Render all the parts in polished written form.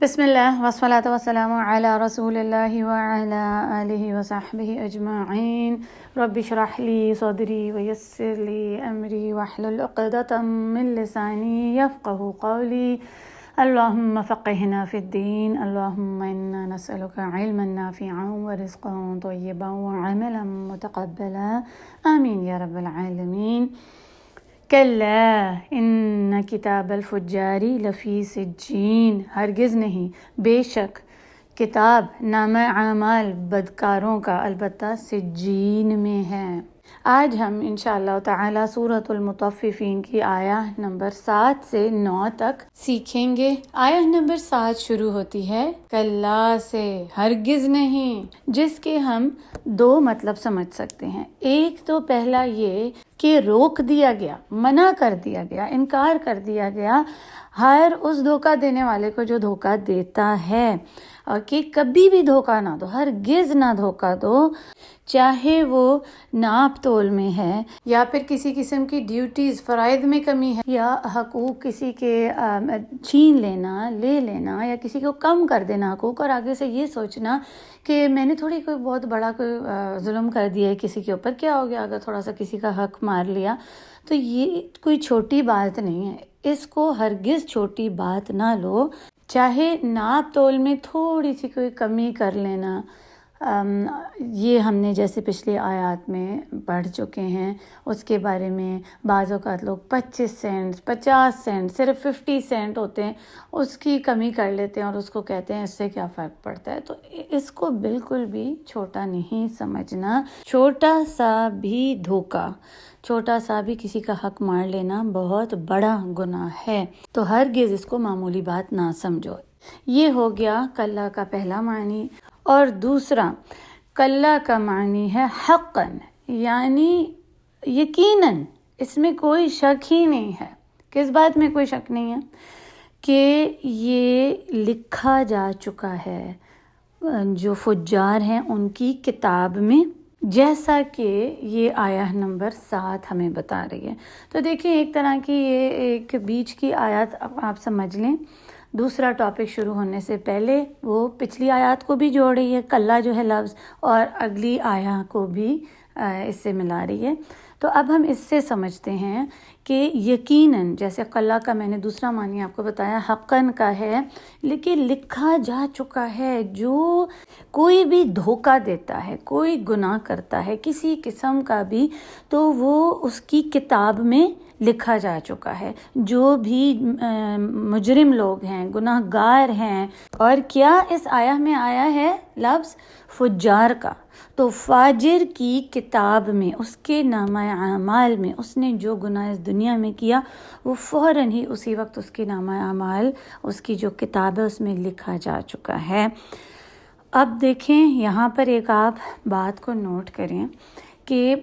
بسم اللہ والصلاة والسلام علی رسول اللہ وعلی آلہ وصحبہ اجمعین رب اشرح لی صدری ویسر لی امری واحلل عقدۃ من لسانی یفقہوا قولی اللہم فقہنا فی الدین اللہم انا نسألک علما نافعا ورزقا طیبا وعملا متقبلا آمین یا رب العالمین۔ کلا ان کتاب الفجار لفی سجین، ہرگز نہیں، بے شک کتاب نامہ اعمال بدکاروں کا البتہ سجین میں ہے۔ آج ہم انشاءاللہ تعالی سورۃ المطففین کی آیہ نمبر 7 سے 9 تک سیکھیں گے۔ آیہ نمبر 7 شروع ہوتی ہے کلا سے، ہرگز نہیں، جس کے ہم دو مطلب سمجھ سکتے ہیں۔ ایک تو پہلا یہ کہ روک دیا گیا، منع کر دیا گیا، انکار کر دیا گیا ہر اس دھوکہ دینے والے کو جو دھوکہ دیتا ہے، اور کہ کبھی بھی دھوکہ نہ دو، ہرگز نہ دھوکہ دو، چاہے وہ ناپ تول میں ہے یا پھر کسی قسم کی ڈیوٹیز فرائض میں کمی ہے یا حقوق کسی کے چھین لینا، لے لینا، یا کسی کو کم کر دینا حقوق، اور آگے سے یہ سوچنا کہ میں نے تھوڑی کوئی بہت بڑا کوئی ظلم کر دیا ہے کسی کے اوپر، کیا ہو گیا اگر تھوڑا سا کسی کا حق مار لیا، تو یہ کوئی چھوٹی بات نہیں ہے، اس کو ہرگز چھوٹی بات نہ لو، چاہے ناپ تول میں تھوڑی سی کوئی کمی کر لینا۔ یہ ہم نے جیسے پچھلی آیات میں پڑھ چکے ہیں، اس کے بارے میں بعض اوقات لوگ 25 سینٹ 50 سینٹ صرف 50 سینٹ ہوتے ہیں، اس کی کمی کر لیتے ہیں اور اس کو کہتے ہیں اس سے کیا فرق پڑتا ہے۔ تو اس کو بالکل بھی چھوٹا نہیں سمجھنا، چھوٹا سا بھی دھوکہ، چھوٹا سا بھی کسی کا حق مار لینا بہت بڑا گناہ ہے، تو ہرگز اس کو معمولی بات نہ سمجھو۔ یہ ہو گیا کلا کا پہلا معنی۔ اور دوسرا کلا کا معنی ہے حقاً، یعنی یقیناً، اس میں کوئی شک ہی نہیں ہے۔ کس بات میں کوئی شک نہیں ہے؟ کہ یہ لکھا جا چکا ہے جو فجار ہیں ان کی کتاب میں، جیسا کہ یہ آیہ نمبر 7 ہمیں بتا رہی ہے۔ تو دیکھیں، ایک طرح کی یہ ایک بیچ کی آیات آپ سمجھ لیں، دوسرا ٹاپک شروع ہونے سے پہلے وہ پچھلی آیات کو بھی جوڑ رہی ہے، کلا جو ہے لفظ، اور اگلی آیہ کو بھی اس سے ملا رہی ہے۔ تو اب ہم اس سے سمجھتے ہیں کہ یقیناً، جیسے کلا کا میں نے دوسرا معنی آپ کو بتایا حقاً کا ہے، لیکن لکھا جا چکا ہے، جو کوئی بھی دھوکہ دیتا ہے، کوئی گناہ کرتا ہے کسی قسم کا بھی، تو وہ اس کی کتاب میں لکھا جا چکا ہے۔ جو بھی مجرم لوگ ہیں، گناہ گار ہیں، اور کیا اس آیہ میں آیا ہے لفظ فجار کا، تو فاجر کی کتاب میں، اس کے نامہ اعمال میں، اس نے جو گناہ اس دنیا میں کیا وہ فوراً ہی اسی وقت اس کے نامہ اعمال، اس کی جو کتاب ہے اس میں لکھا جا چکا ہے۔ اب دیکھیں یہاں پر ایک آپ بات کو نوٹ کریں کہ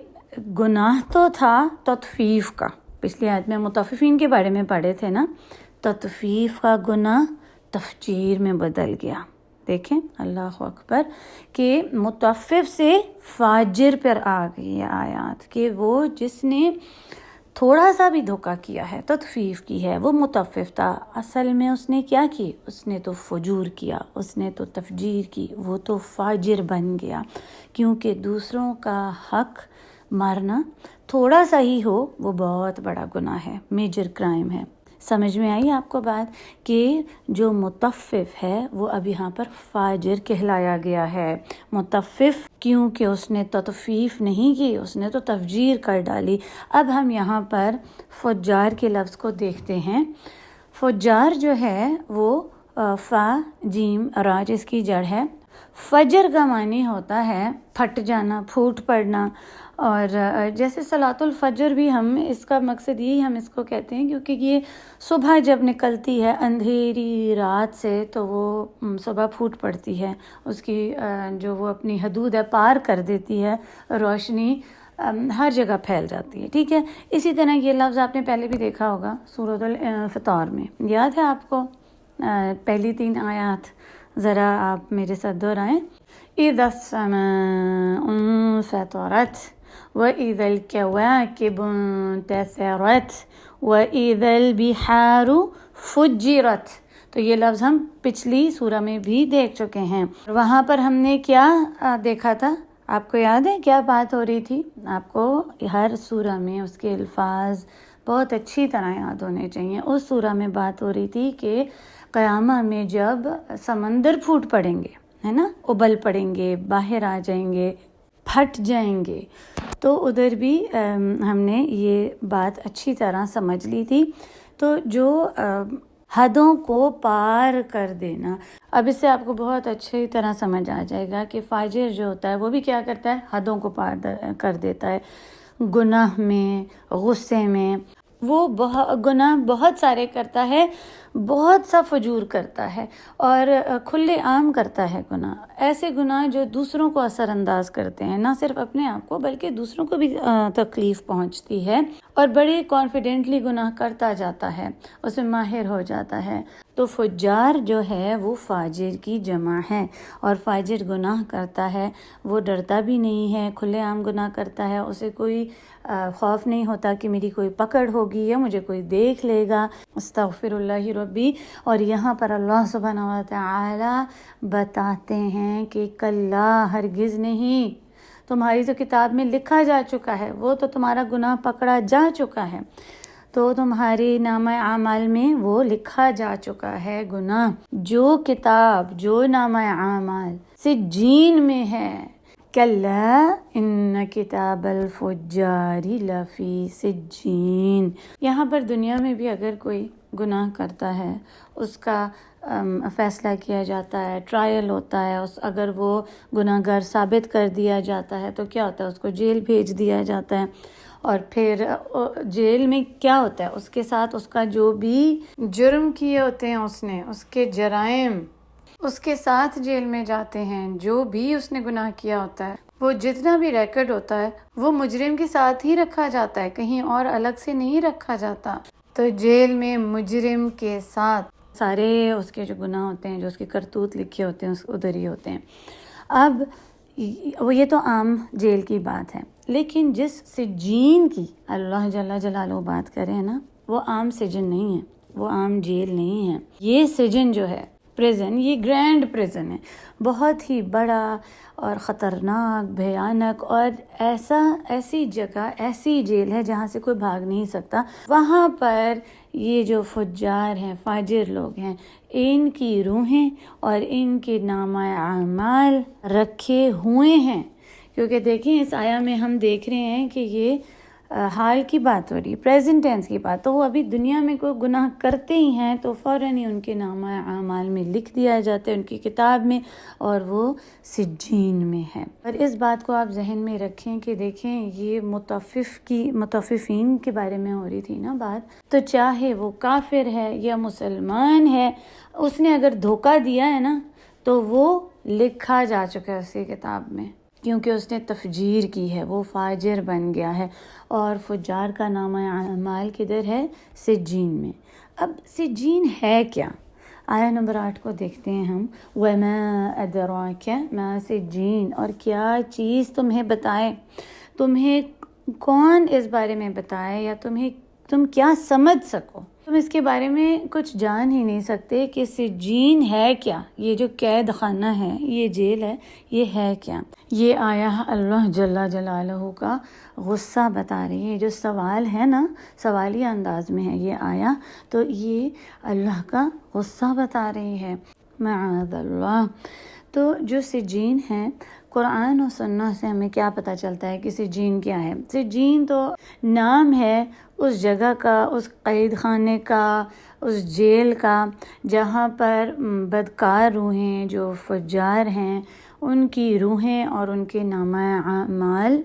گناہ تو تھا تطفیف کا، پچھلی آیت میں مطففین کے بارے میں پڑھے تھے نا، تطفیف کا گناہ تفجیر میں بدل گیا۔ دیکھیں اللہ اکبر، کہ مطفف سے فاجر پر آ گئی یہ آیات، کہ وہ جس نے تھوڑا سا بھی دھوکہ کیا ہے، تطفیف کی ہے، وہ مطفف تھا، اصل میں اس نے کیا کی؟ اس نے تو فجور کیا، اس نے تو تفجیر کی، وہ تو فاجر بن گیا، کیونکہ دوسروں کا حق مارنا تھوڑا سا ہی ہو وہ بہت بڑا گناہ ہے، میجر کرائم ہے۔ سمجھ میں آئی آپ کو بات؟ کہ جو مطفف ہے وہ اب یہاں پر فاجر کہلایا گیا ہے۔ مطفف کیونکہ اس نے تطفیف نہیں کی، اس نے تو تفجیر کر ڈالی۔ اب ہم یہاں پر فجار کے لفظ کو دیکھتے ہیں۔ فجار جو ہے وہ فا جیم را جس کی جڑ ہے، فجر کا معنی ہوتا ہے پھٹ جانا، پھوٹ پڑنا، اور جیسے صلاۃ الفجر بھی ہم اس کا مقصد یہی ہم اس کو کہتے ہیں، کیونکہ یہ صبح جب نکلتی ہے اندھیری رات سے تو وہ صبح پھوٹ پڑتی ہے، اس کی جو وہ اپنی حدود ہے پار کر دیتی ہے، روشنی ہر جگہ پھیل جاتی ہے، ٹھیک ہے۔ اسی طرح یہ لفظ آپ نے پہلے بھی دیکھا ہوگا سورۃ الفطار میں، یاد ہے آپ کو پہلی 3 آیات؟ ذرا آپ میرے ساتھ دہرائیں۔ اذا السماء انفطرت وَإِذَا الْكَوَاكِبُ انتَثَرَتْ وَإِذَا الْبِحَارُ فُجِّرَتْ۔ تو یہ لفظ ہم پچھلی سورہ میں بھی دیکھ چکے ہیں. وہاں پر ہم نے کیا دیکھا تھا؟ آپ کو یاد ہے کیا بات ہو رہی تھی؟ آپ کو ہر سورہ میں اس کے الفاظ بہت اچھی طرح یاد ہونے چاہیے. اس سورہ میں بات ہو رہی تھی کہ قیامت میں جب سمندر پھوٹ پڑیں گے، ہے نا، ابل پڑیں گے، باہر آ جائیں گے، پھٹ جائیں گے، تو ادھر بھی ہم نے یہ بات اچھی طرح سمجھ لی تھی. تو جو حدوں کو پار کر دینا، اب اس سے آپ کو بہت اچھی طرح سمجھ آ جائے گا کہ فاجر جو ہوتا ہے وہ بھی کیا کرتا ہے، حدوں کو پار کر دیتا ہے. گناہ میں، غصے میں وہ گناہ بہت سارے کرتا ہے، بہت سا فجور کرتا ہے اور کھلے عام کرتا ہے گناہ. ایسے گناہ جو دوسروں کو اثر انداز کرتے ہیں، نہ صرف اپنے آپ کو بلکہ دوسروں کو بھی تکلیف پہنچتی ہے، اور بڑے کانفیڈنٹلی گناہ کرتا جاتا ہے، اس میں ماہر ہو جاتا ہے. تو فجار جو ہے وہ فاجر کی جمع ہے، اور فاجر گناہ کرتا ہے، وہ ڈرتا بھی نہیں ہے، کھلے عام گناہ کرتا ہے، اسے کوئی خوف نہیں ہوتا کہ میری کوئی پکڑ ہوگی یا مجھے کوئی دیکھ لے گا. استغفر اللہ ربی. اور یہاں پر اللہ سبحانہ و تعالی بتاتے ہیں کہ کلا، ہرگز نہیں، تمہاری تو کتاب میں لکھا جا چکا ہے، وہ تو تمہارا گناہ پکڑا جا چکا ہے، تو تمہاری نامہ اعمال میں وہ لکھا جا چکا ہے گناہ. جو کتاب، جو نامہ اعمال سجین میں ہے، کلا ان کتاب الفجار لفی سجین. یہاں پر دنیا میں بھی اگر کوئی گناہ کرتا ہے، اس کا فیصلہ کیا جاتا ہے، ٹرائل ہوتا ہے، اگر وہ گناہ گار ثابت کر دیا جاتا ہے تو کیا ہوتا ہے، اس کو جیل بھیج دیا جاتا ہے. اور پھر جیل میں کیا ہوتا ہے، اس کے ساتھ اس کا جو بھی جرم کیے ہوتے ہیں، اس کے جرائم اس کے ساتھ جیل میں جاتے ہیں. جو بھی اس نے گناہ کیا ہوتا ہے، وہ جتنا بھی ریکارڈ ہوتا ہے وہ مجرم کے ساتھ ہی رکھا جاتا ہے، کہیں اور الگ سے نہیں رکھا جاتا. تو جیل میں مجرم کے ساتھ سارے اس کے جو گناہ ہوتے ہیں، جو اس کے کرتوت لکھے ہوتے ہیں، ادھر ہی ہوتے ہیں. اب یہ تو عام جیل کی بات ہے، لیکن جس سجین کی اللہ جل جلالہ بات کرے ہیں نا، وہ عام سجن نہیں ہے، وہ عام جیل نہیں ہے. یہ سجن جو ہے، پریزن، یہ گرینڈ پریزن ہے، بہت ہی بڑا اور خطرناک، بھیانک، اور ایسی جگہ، ایسی جیل ہے جہاں سے کوئی بھاگ نہیں سکتا. وہاں پر یہ جو فجار ہیں، فاجر لوگ ہیں، ان کی روحیں اور ان کے نامہ اعمال رکھے ہوئے ہیں. کیونکہ دیکھیں اس آیا میں ہم دیکھ رہے ہیں کہ یہ حال کی بات ہو رہی ہے، پریزنٹ ٹینس کی بات. تو وہ ابھی دنیا میں کوئی گناہ کرتے ہی ہیں تو فوراً ہی ان کے نامہ اعمال میں لکھ دیا جاتا ہے، ان کی کتاب میں، اور وہ سجین میں ہے. اور اس بات کو آپ ذہن میں رکھیں کہ دیکھیں یہ متففین کے بارے میں ہو رہی تھی نا بات. تو چاہے وہ کافر ہے یا مسلمان ہے، اس نے اگر دھوکہ دیا ہے نا تو وہ لکھا جا چکا ہے اس کی کتاب میں، کیونکہ اس نے تفجیر کی ہے، وہ فاجر بن گیا ہے. اور فجار کا نامہ اعمال کدھر ہے؟ سجین میں. اب سجین ہے کیا؟ آیہ نمبر 8 کو دیکھتے ہیں ہم. وَمَا أَدْرَاكَ مَا سِجِّينٌ. اور کیا چیز تمہیں بتائے، تمہیں کون اس بارے میں بتائے، یا تم کیا سمجھ سکو، تم اس کے بارے میں کچھ جان ہی نہیں سکتے کہ سجین ہے کیا. یہ جو قید خانہ ہے، یہ جیل ہے، یہ ہے کیا؟ یہ آیا اللہ جل جلالہ کا غصہ بتا رہی ہے. جو سوال ہے نا، سوالی انداز میں ہے یہ آیا، تو یہ اللہ کا غصہ بتا رہی ہے، معاذ اللہ. تو جو سجین ہے، قرآن و سنت سے ہمیں کیا پتہ چلتا ہے کہ سجین کیا ہے؟ سجین تو نام ہے اس جگہ کا، اس قید خانے کا، اس جیل کا، جہاں پر بدکار روحیں، جو فجار ہیں، ان کی روحیں اور ان کے نامہ اعمال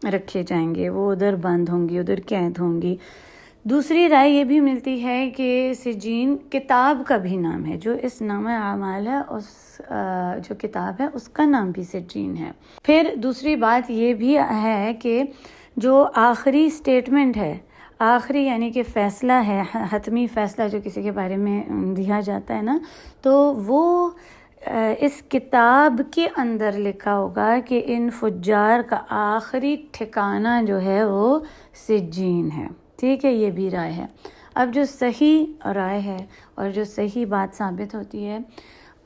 رکھے جائیں گے. وہ ادھر بند ہوں گی، ادھر قید ہوں گی. دوسری رائے یہ بھی ملتی ہے کہ سجین کتاب کا بھی نام ہے، جو اس نامہ اعمال ہے، اس جو کتاب ہے اس کا نام بھی سجین ہے. پھر دوسری بات یہ بھی ہے کہ جو آخری سٹیٹمنٹ ہے، آخری یعنی کہ فیصلہ ہے، حتمی فیصلہ جو کسی کے بارے میں دیا جاتا ہے نا، تو وہ اس کتاب کے اندر لکھا ہوگا کہ ان فجار کا آخری ٹھکانہ جو ہے وہ سجین ہے. ٹھیک ہے، یہ بھی رائے ہے. اب جو صحیح رائے ہے اور جو صحیح بات ثابت ہوتی ہے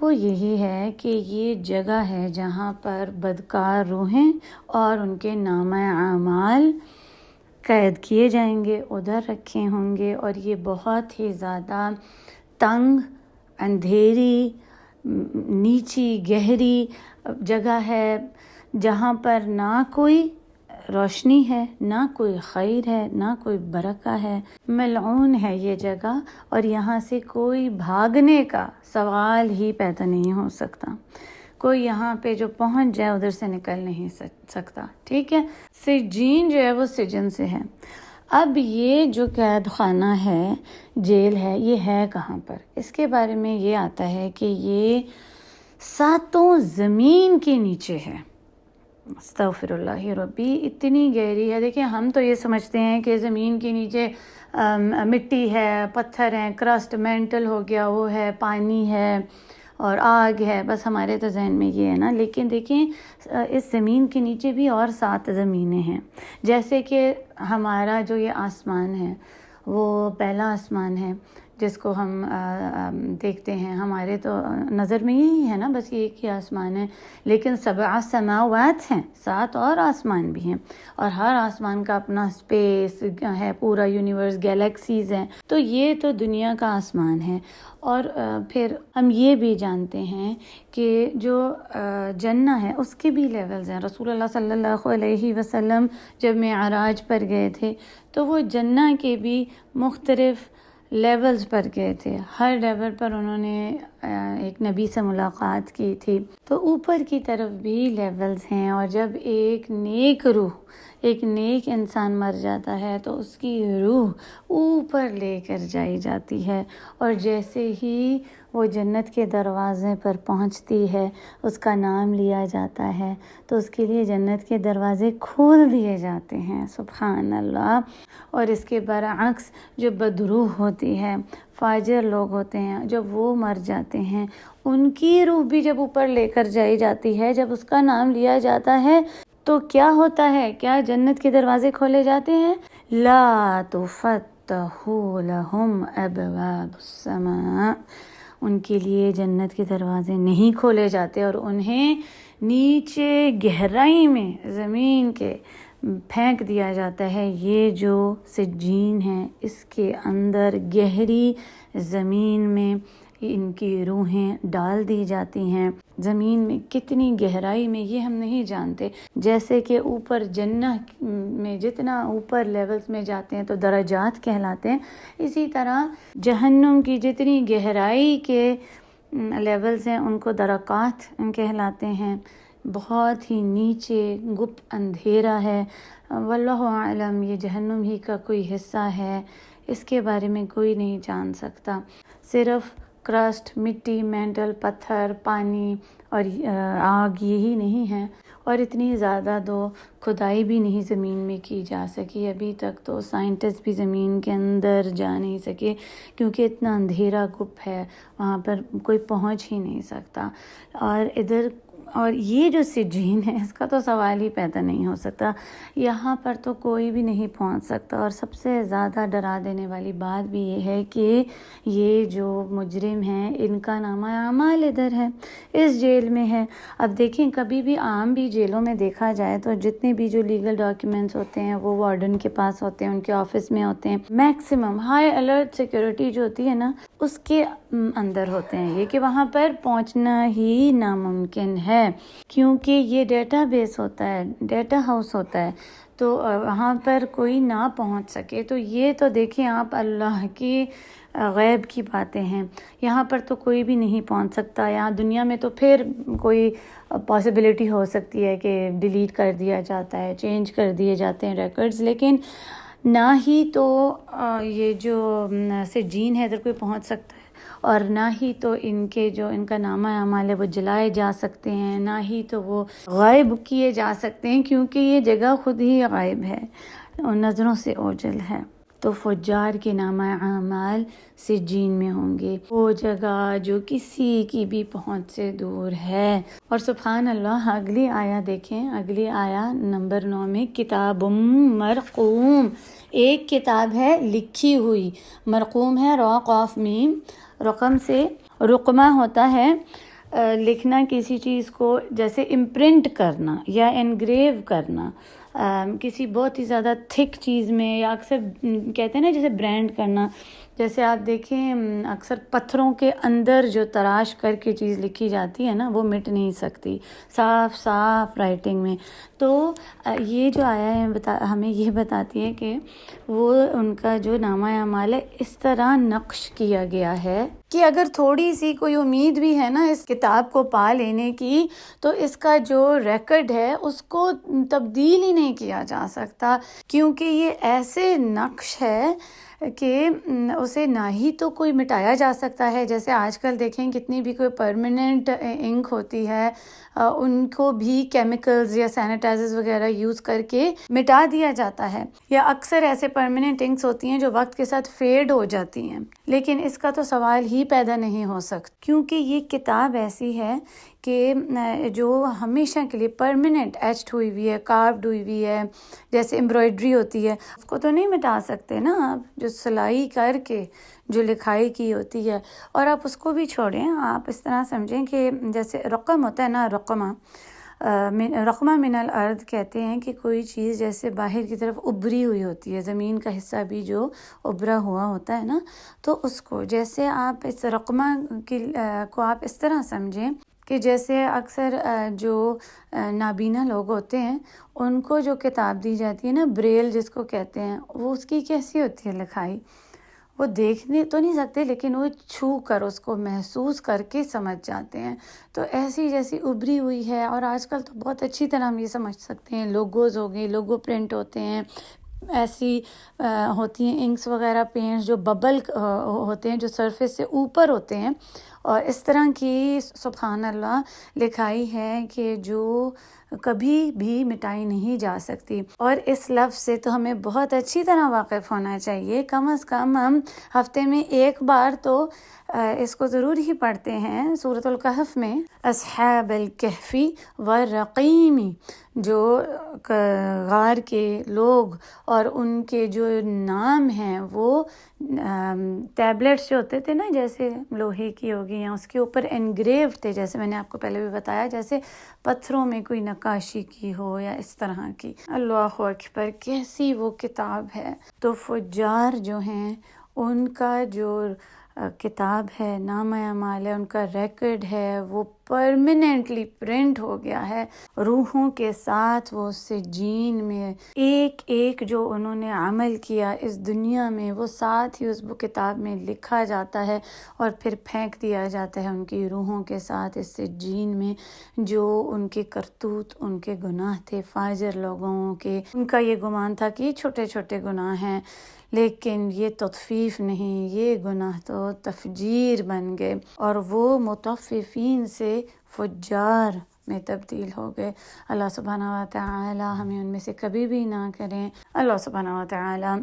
وہ یہی ہے کہ یہ جگہ ہے جہاں پر بدکار روحیں اور ان کے نامہ اعمال قید کیے جائیں گے، ادھر رکھے ہوں گے، اور یہ بہت ہی زیادہ تنگ، اندھیری، نیچی گہری جگہ ہے، جہاں پر نہ کوئی روشنی ہے، نہ کوئی خیر ہے، نہ کوئی برکہ ہے، ملعون ہے یہ جگہ، اور یہاں سے کوئی بھاگنے کا سوال ہی پیدا نہیں ہو سکتا، کوئی یہاں پہ جو پہنچ جائے ادھر سے نکل نہیں سکتا، ٹھیک ہے۔ سجین جو ہے وہ سجن سے ہے۔ اب یہ جو قید خانہ ہے، جیل ہے، یہ ہے کہاں پر؟ اس کے بارے میں یہ آتا ہے کہ یہ 7 زمین کے نیچے ہے۔ استغفر اللہ ربی، اتنی گہری ہے۔ دیکھیں ہم تو یہ سمجھتے ہیں کہ زمین کے نیچے مٹی ہے، پتھر ہیں، کرسٹ مینٹل ہو گیا، وہ ہے، پانی ہے اور آگ ہے، بس ہمارے تو ذہن میں یہ ہے نا، لیکن دیکھیں اس زمین کے نیچے بھی اور 7 زمینیں ہیں۔ جیسے کہ ہمارا جو یہ آسمان ہے وہ پہلا آسمان ہے جس کو ہم دیکھتے ہیں، ہمارے تو نظر میں یہی ہے نا، بس یہ ایک ہی آسمان ہے، لیکن 7 سماوات ہیں، 7 اور آسمان بھی ہیں، اور ہر آسمان کا اپنا سپیس ہے، پورا یونیورس، گیلیکسیز ہیں، تو یہ تو دنیا کا آسمان ہے۔ اور پھر ہم یہ بھی جانتے ہیں کہ جو جنہ ہے اس کے بھی لیولز ہیں۔ رسول اللہ صلی اللہ علیہ وسلم جب معراج پر گئے تھے تو وہ جنہ کے بھی مختلف لیولز پر گئے تھے، ہر لیول پر انہوں نے ایک نبی سے ملاقات کی تھی، تو اوپر کی طرف بھی لیولز ہیں، اور جب ایک نیک روح، ایک نیک انسان مر جاتا ہے تو اس کی روح اوپر لے کر جائی جاتی ہے، اور جیسے ہی وہ جنت کے دروازے پر پہنچتی ہے، اس کا نام لیا جاتا ہے تو اس کے لیے جنت کے دروازے کھول دیے جاتے ہیں، سبحان اللہ۔ اور اس کے برعکس جو بدروح ہوتی ہے، فاجر لوگ ہوتے ہیں، جب وہ مر جاتے ہیں ان کی روح بھی جب اوپر لے کر جائی جاتی ہے، جب اس کا نام لیا جاتا ہے تو کیا ہوتا ہے؟ کیا جنت کے دروازے کھولے جاتے ہیں؟ لا تفتح لهم ابواب السماء، ان کے لیے جنت کے دروازے نہیں کھولے جاتے، اور انہیں نیچے گہرائی میں زمین کے پھینک دیا جاتا ہے۔ یہ جو سجین ہے اس کے اندر گہری زمین میں ان کی روحیں ڈال دی جاتی ہیں۔ زمین میں کتنی گہرائی میں یہ ہم نہیں جانتے، جیسے کہ اوپر جنت میں جتنا اوپر لیولز میں جاتے ہیں تو درجات کہلاتے ہیں، اسی طرح جہنم کی جتنی گہرائی کے لیولز ہیں ان کو درکات کہلاتے ہیں۔ بہت ہی نیچے گپ اندھیرا ہے، واللہ اعلم یہ جہنم ہی کا کوئی حصہ ہے، اس کے بارے میں کوئی نہیں جان سکتا۔ صرف کرسٹ، مٹی، مینٹل، پتھر، پانی اور آگ یہی نہیں ہے، اور اتنی زیادہ تو کھدائی بھی نہیں زمین میں کی جا سکی ابھی تک، تو سائنٹسٹ بھی زمین کے اندر جا نہیں سکے کیونکہ اتنا اندھیرا گپ ہے، وہاں پر کوئی پہنچ ہی نہیں سکتا۔ اور یہ جو سجین ہے اس کا تو سوال ہی پیدا نہیں ہو سکتا، یہاں پر تو کوئی بھی نہیں پہنچ سکتا۔ اور سب سے زیادہ ڈرا دینے والی بات بھی یہ ہے کہ یہ جو مجرم ہیں ان کا نامہ اعمال ادھر ہے، اس جیل میں ہے۔ اب دیکھیں کبھی بھی عام بھی جیلوں میں دیکھا جائے تو جتنے بھی جو لیگل ڈاکیومنٹس ہوتے ہیں وہ وارڈن کے پاس ہوتے ہیں، ان کے آفس میں ہوتے ہیں، میکسیمم ہائی الرٹ سیکیورٹی جو ہوتی ہے نا اس کے اندر ہوتے ہیں، یہ کہ وہاں پر پہنچنا ہی ناممکن ہے کیونکہ یہ ڈیٹا بیس ہوتا ہے، ڈیٹا ہاؤس ہوتا ہے، تو وہاں پر کوئی نہ پہنچ سکے۔ تو یہ تو دیکھیں آپ اللہ کی غیب کی باتیں ہیں، یہاں پر تو کوئی بھی نہیں پہنچ سکتا۔ یہاں دنیا میں تو پھر کوئی پاسبلٹی ہو سکتی ہے کہ ڈیلیٹ کر دیا جاتا ہے، چینج کر دیے جاتے ہیں ریکارڈز، لیکن نہ ہی تو یہ جو سجین ہے ادھر کوئی پہنچ سکتا ہے، اور نہ ہی تو ان کا نامہ اعمال ہے وہ جلائے جا سکتے ہیں، نہ ہی تو وہ غائب کیے جا سکتے ہیں، کیونکہ یہ جگہ خود ہی غائب ہے اور نظروں سے اوجھل ہے۔ تو فجار کے نامہ اعمال سجین میں ہوں گے، وہ جگہ جو کسی کی بھی پہنچ سے دور ہے۔ اور سبحان اللہ، اگلی آیا دیکھیں، اگلی آیا نمبر 9 میں کتاب مرقوم، ایک کتاب ہے لکھی ہوئی، مرقوم ہے را قاف میم، رقم سے رقمہ ہوتا ہے لکھنا کسی چیز کو، جیسے امپرنٹ کرنا یا انگریو کرنا کسی بہت ہی زیادہ تھک چیز میں، یا اکثر کہتے ہیں نا جیسے برانڈ کرنا، جیسے آپ دیکھیں اکثر پتھروں کے اندر جو تراش کر کے چیز لکھی جاتی ہے نا، وہ مٹ نہیں سکتی صاف صاف رائٹنگ میں۔ تو یہ جو آیا ہے ہمیں یہ بتاتی ہے کہ وہ ان کا جو نامہ اعمال ہے اس طرح نقش کیا گیا ہے کہ اگر تھوڑی سی کوئی امید بھی ہے نا اس کتاب کو پا لینے کی، تو اس کا جو ریکارڈ ہے اس کو تبدیل ہی نہیں کیا جا سکتا، کیونکہ یہ ایسے نقش ہے کہ اسے نہ ہی تو کوئی مٹایا جا سکتا ہے، جیسے آج کل دیکھیں کتنی بھی کوئی پرماننٹ انک ہوتی ہے، ان کو بھی کیمیکلز یا سینیٹائزرز وغیرہ یوز کر کے مٹا دیا جاتا ہے، یا اکثر ایسے پرماننٹ انکس ہوتی ہیں جو وقت کے ساتھ فیڈ ہو جاتی ہیں، لیکن اس کا تو سوال ہی پیدا نہیں ہو سکتا، کیونکہ یہ کتاب ایسی ہے کہ جو ہمیشہ کے لیے پرماننٹ ایچڈ ہوئی ہوئی ہے، کاروڈ ہوئی ہوئی ہے، جیسے امبرائڈری ہوتی ہے، اس کو تو نہیں مٹا سکتے نا آپ، جو سلائی کر کے جو لکھائی کی ہوتی ہے۔ اور آپ اس کو بھی چھوڑیں، آپ اس طرح سمجھیں کہ جیسے رقم ہوتا ہے نا، رقمہ من الارض کہتے ہیں کہ کوئی چیز جیسے باہر کی طرف ابری ہوئی ہوتی ہے، زمین کا حصہ بھی جو ابرا ہوا ہوتا ہے نا، تو اس کو جیسے آپ اس رقمہ کو آپ اس طرح سمجھیں کہ جیسے اکثر جو نابینا لوگ ہوتے ہیں ان کو جو کتاب دی جاتی ہے نا، بریل جس کو کہتے ہیں، وہ اس کی کیسی ہوتی ہے لکھائی، وہ دیکھنے تو نہیں سکتے لیکن وہ چھو کر اس کو محسوس کر کے سمجھ جاتے ہیں، تو ایسی جیسی ابری ہوئی ہے۔ اور آج کل تو بہت اچھی طرح ہم یہ سمجھ سکتے ہیں، لوگوز ہو گئے، لوگو پرنٹ ہوتے ہیں، ایسی ہوتی ہیں انکس وغیرہ، پینٹس جو ببل ہوتے ہیں، جو سرفیس سے اوپر ہوتے ہیں، اور اس طرح کی سبحان اللہ لکھائی ہے کہ جو کبھی بھی مٹائی نہیں جا سکتی۔ اور اس لفظ سے تو ہمیں بہت اچھی طرح واقف ہونا چاہیے، کم از کم ہم ہفتے میں ایک بار تو اس کو ضرور ہی پڑھتے ہیں۔ سورۃ الکہف میں اصحاب الکہف والرقیم، جو غار کے لوگ اور ان کے جو نام ہیں وہ ٹیبلٹس جو ہوتے تھے نا، جیسے لوہے کی ہوگی یا اس کے اوپر انگریو تھے، جیسے میں نے آپ کو پہلے بھی بتایا، جیسے پتھروں میں کوئی نقاشی کی ہو یا اس طرح کی۔ اللہ اکبر، کیسی وہ کتاب ہے۔ تو فجار جو ہیں ان کا جو کتاب ہے، نامہ اعمال ہے، ان کا ریکارڈ ہے، وہ پرماننٹلی پرنٹ ہو گیا ہے، روحوں کے ساتھ وہ سجین میں ایک ایک جو انہوں نے عمل کیا اس دنیا میں، وہ ساتھ ہی اس کتاب میں لکھا جاتا ہے اور پھر پھینک دیا جاتا ہے ان کی روحوں کے ساتھ اس سجین میں، جو ان کے کرتوت، ان کے گناہ تھے فاجر لوگوں کے۔ ان کا یہ گمان تھا کہ یہ چھوٹے چھوٹے گناہ ہیں، لیکن یہ تطفیف نہیں، یہ گناہ تو تفجیر بن گئے، اور وہ مطففین سے فجار میں تبدیل ہو گئے۔ اللہ سبحانہ و تعالی ہمیں ان میں سے کبھی بھی نہ کریں۔ اللہ سبحانہ و تعالی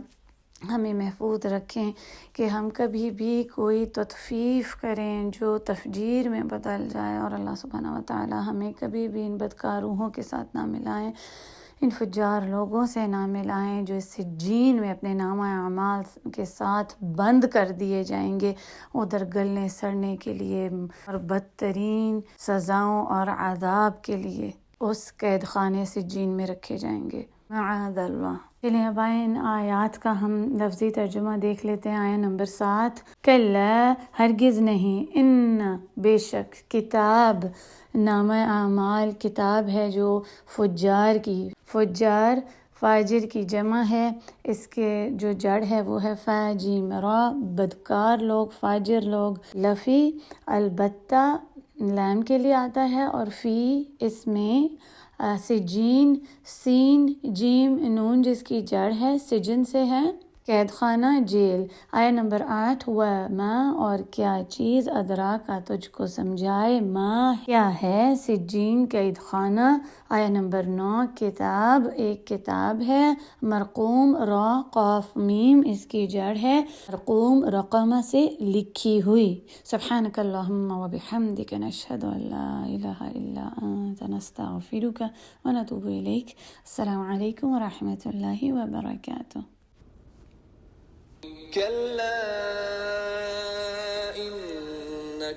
ہمیں محفوظ رکھیں کہ ہم کبھی بھی کوئی تطفیف کریں جو تفجیر میں بدل جائے، اور اللہ سبحانہ و تعالی ہمیں کبھی بھی ان بدکار روحوں کے ساتھ نہ ملائیں، ان فجار لوگوں سے نہ ملائیں جو اس سجین میں اپنے نامہ اعمال کے ساتھ بند کر دیے جائیں گے، ادھر گلنے سڑنے کے لیے اور بدترین سزاؤں اور عذاب کے لیے اس قید خانے سجین میں رکھے جائیں گے، معاذ اللہ۔ چلیں اب آئیں ان آیات کا ہم لفظی ترجمہ دیکھ لیتے ہیں۔ آیت نمبر 7، کلا، ہرگز نہیں، ان، بے شک، کتاب، نامہ اعمال کتاب ہے جو فجار کی، فجار فاجر کی جمع ہے، اس کے جو جڑ ہے وہ ہے فاجیم را، بدکار لوگ، فاجر لوگ، لفی البتہ لام کے لیے آتا ہے، اور فی اس میں سجین، سین جیم نون جس کی جڑ ہے سجن سے ہے، قید خانہ جیل۔ آیا نمبر 8 وما اور کیا چیز ادراکا تجھ کو سمجھائے، ما کیا ہے، سجین قید خانہ۔ آیا نمبر 9 کتاب ایک کتاب ہے، مرقوم را قاف میم اس کی جڑ ہے، مرقوم رقمہ سے لکھی ہوئی۔ سبحانک اللہم و بحمدک نشہد ان لا الہ الا انت نستغفرک و نتوب الیک۔ السلام علیکم و رحمۃ اللہ وبرکاتہ۔ كلا إن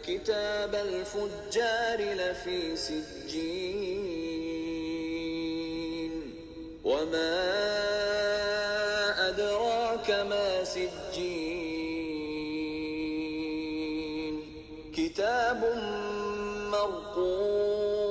كتاب الفجار لفي سجين وما أدراك ما سجين كتاب مرقوم